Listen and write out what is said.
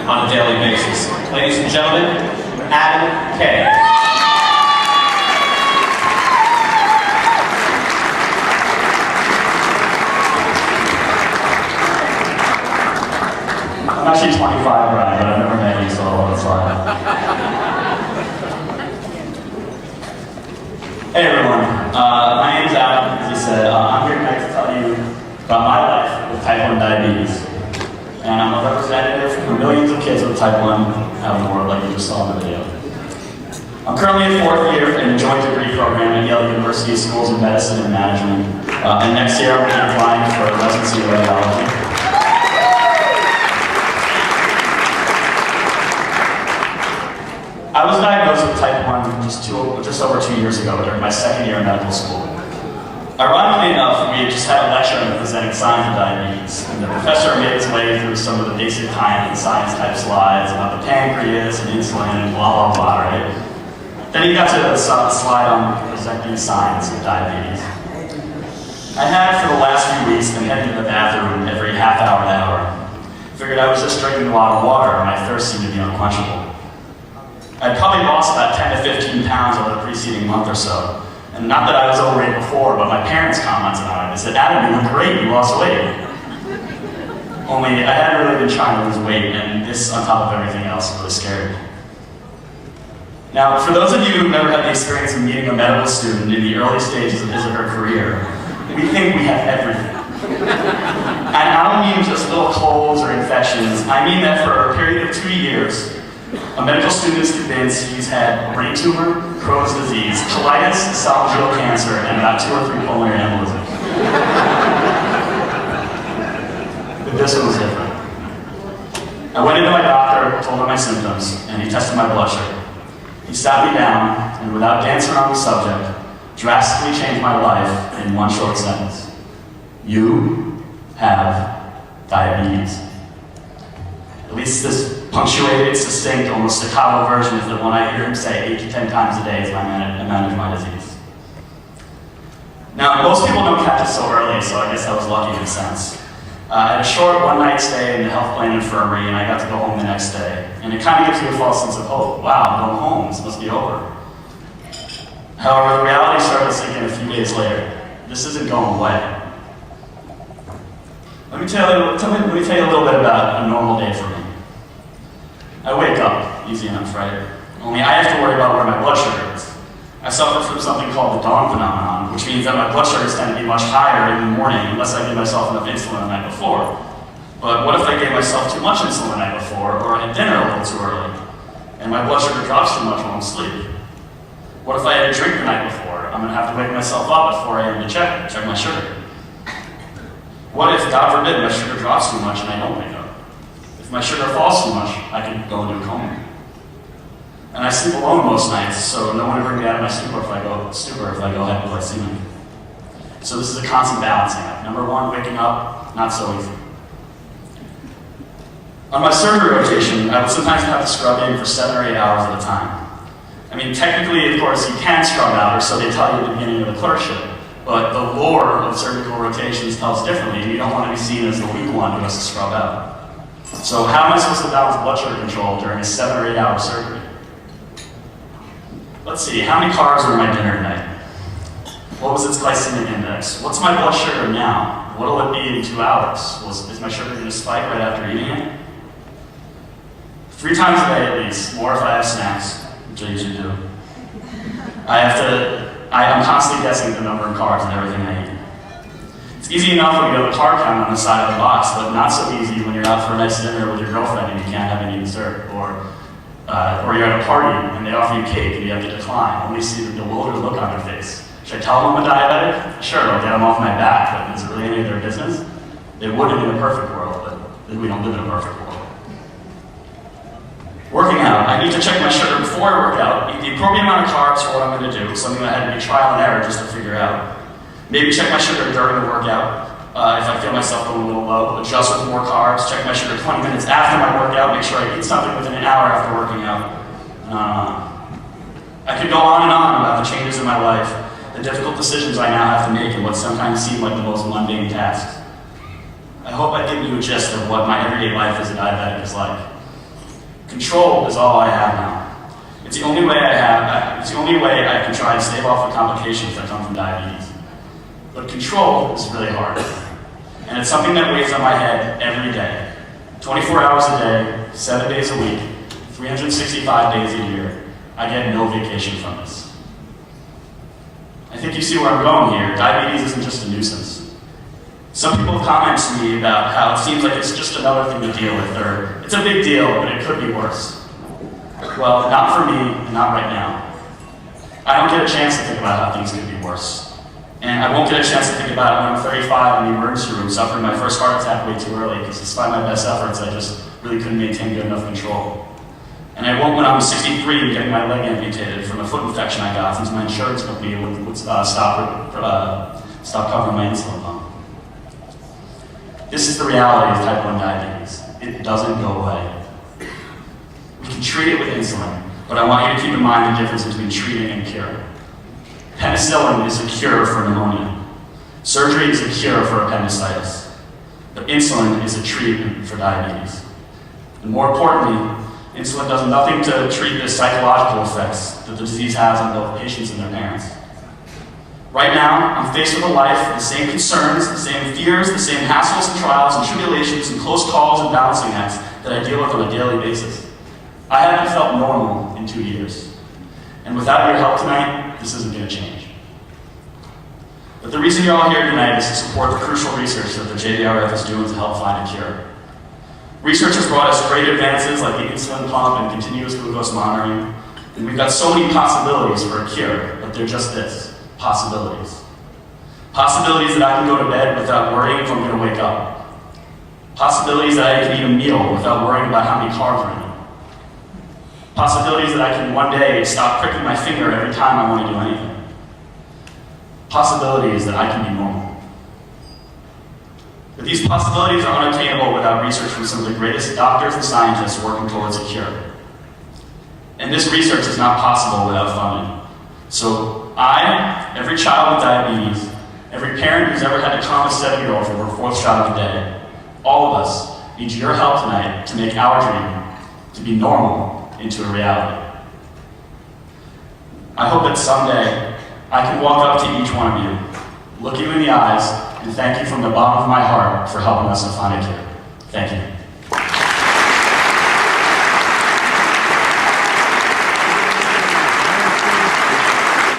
on a daily basis. Ladies and gentlemen, Kaye. I'm actually 25, Brian, but I've never met you, so I'll let it slide. Hey everyone, my name is Adam, as he said. I'm here tonight to tell you about my life with type 1 diabetes. And I'm a representative for millions of kids with type 1 out in the world, like you just saw in the video. I'm currently in 4th year in a joint degree program at Yale University Schools of Medicine and Management. And next year I'm going to be applying for a residency in radiology. I was diagnosed with type 1 just over 2 years ago during my 2nd year in medical school. Ironically enough, we had just had a lecture on presenting signs of diabetes, and the professor made his way through some of the basic science type slides about the pancreas and insulin and blah, blah, blah, right? Then he got to the slide on presenting signs of diabetes. I had, for the last few weeks, been heading to the bathroom every half hour to hour. Figured I was just drinking a lot of water, and my thirst seemed to be unquenchable. I'd probably lost about 10 to 15 pounds over the preceding month or so. And not that I was overweight before, but my parents commented on it. They said, "Adam, you look great, you lost weight." Only I hadn't really been trying to lose weight, and this, on top of everything else, really scared me. Now, for those of you who've never had the experience of meeting a medical student in the early stages of his or her career, we think we have everything. And I don't mean just little colds or infections. I mean that for a period of 2 years, a medical student is convinced he's had a brain tumor, Crohn's disease, colitis, esophageal cancer, and about 2 or 3 pulmonary embolisms. But this one was different. I went into my doctor, told him my symptoms, and he tested my blood sugar. He sat me down, and without dancing around the subject, drastically changed my life in one short sentence. You have diabetes. At least this punctuated, succinct, almost staccato version is the one I hear him say 8 to 10 times a day as I manage my disease. Now, most people don't catch it so early, so I guess I was lucky in a sense. I had a short one-night stay in the health plan infirmary, and I got to go home the next day. And it kind of gives you a false sense of hope. Wow, I'm going home, this must be over. However, the reality started to sink in a few days later. This isn't going away. Let me tell you a little bit about a normal day for me. I wake up, easy enough, right? Only I have to worry about where my blood sugar is. I suffer from something called the dawn phenomenon, which means that my blood sugars tend to be much higher in the morning unless I give myself enough insulin the night before. But what if I gave myself too much insulin the night before, or I had dinner a little too early, and my blood sugar drops too much while I'm asleep? What if I had a drink the night before? I'm going to have to wake myself up at 4 a.m. to check my sugar. What if, God forbid, my sugar drops too much and I don't wake up? If my sugar falls too much, I can go into a coma. And I sleep alone most nights, so no one will bring me out of my stupor if I go hypoglycemic. So this is a constant balancing act. Number one, waking up, not so easy. On my surgery rotation, I would sometimes have to scrub in for 7 or 8 hours at a time. I mean, technically, of course, you can scrub out, or so they tell you at the beginning of the clerkship. But the lore of surgical rotations tells differently, and you don't want to be seen as the weak one who has to scrub out. So how am I supposed to balance blood sugar control during a 7 or 8 hour surgery? Let's see, how many carbs were in my dinner tonight? What was its glycemic index? What's my blood sugar now? What will it be in 2 hours? Is my sugar going to spike right after eating it? 3 times a day at least, more if I have snacks, which I usually do. I'm constantly guessing the number of carbs and everything I eat. It's easy enough when you have a carb count on the side of the box, but not so easy when you're out for a nice dinner with your girlfriend and you can't have any dessert, or you're at a party and they offer you cake and you have to decline, only see the bewildered look on their face. Should I tell them I'm a diabetic? Sure, I'll get them off my back, but is it really any of their business? They wouldn't in a perfect world, but we don't live in a perfect world. Working out. I need to check my sugar before I work out, eat the appropriate amount of carbs for what I'm going to do, something that had to be trial and error just to figure out. Maybe check my sugar during the workout. If I feel myself going a little low, adjust with more carbs, check my sugar 20 minutes after my workout, make sure I eat something within an hour after working out. I could go on and on about the changes in my life, the difficult decisions I now have to make, and what sometimes seem like the most mundane tasks. I hope I've given you a gist of what my everyday life as a diabetic is like. Control is all I have now. It's the only way I can try and stave off the complications that come from diabetes. But control is really hard. And it's something that weighs on my head every day. 24 hours a day, 7 days a week, 365 days a year. I get no vacation from this. I think you see where I'm going here. Diabetes isn't just a nuisance. Some people have commented to me about how it seems like it's just another thing to deal with, or it's a big deal, but it could be worse. Well, not for me, and not right now. I don't get a chance to think about how things could be worse. And I won't get a chance to think about it when I'm 35 in the emergency room, suffering my first heart attack way too early, because despite my best efforts, I just really couldn't maintain good enough control. And I won't when I'm 63 and getting my leg amputated from a foot infection I got since my insurance company would stop covering my insulin pump. This is the reality of type 1 diabetes. It doesn't go away. We can treat it with insulin, but I want you to keep in mind the difference between treating and cure. Penicillin is a cure for pneumonia. Surgery is a cure for appendicitis. But insulin is a treatment for diabetes. And more importantly, insulin does nothing to treat the psychological effects that the disease has on both patients and their parents. Right now, I'm faced with a life with the same concerns, the same fears, the same hassles and trials and tribulations and close calls and balancing acts that I deal with on a daily basis. I haven't felt normal in 2 years. And without your help tonight, this isn't going to change. But the reason you're all here tonight is to support the crucial research that the JDRF is doing to help find a cure. Research has brought us great advances like the insulin pump and continuous glucose monitoring. And we've got so many possibilities for a cure, but they're just this, possibilities. Possibilities that I can go to bed without worrying if I'm going to wake up. Possibilities that I can eat a meal without worrying about how many carbs are in it. Possibilities that I can one day stop pricking my finger every time I want to do anything. Possibilities that I can be normal. But these possibilities are unattainable without research from some of the greatest doctors and scientists working towards a cure. And this research is not possible without funding. So every child with diabetes, every parent who's ever had to trauma a 7-year-old for her 4th shot of the day, all of us need your help tonight to make our dream to be normal into a reality. I hope that someday I can walk up to each one of you, look you in the eyes, and thank you from the bottom of my heart for helping us to find a cure. Thank you.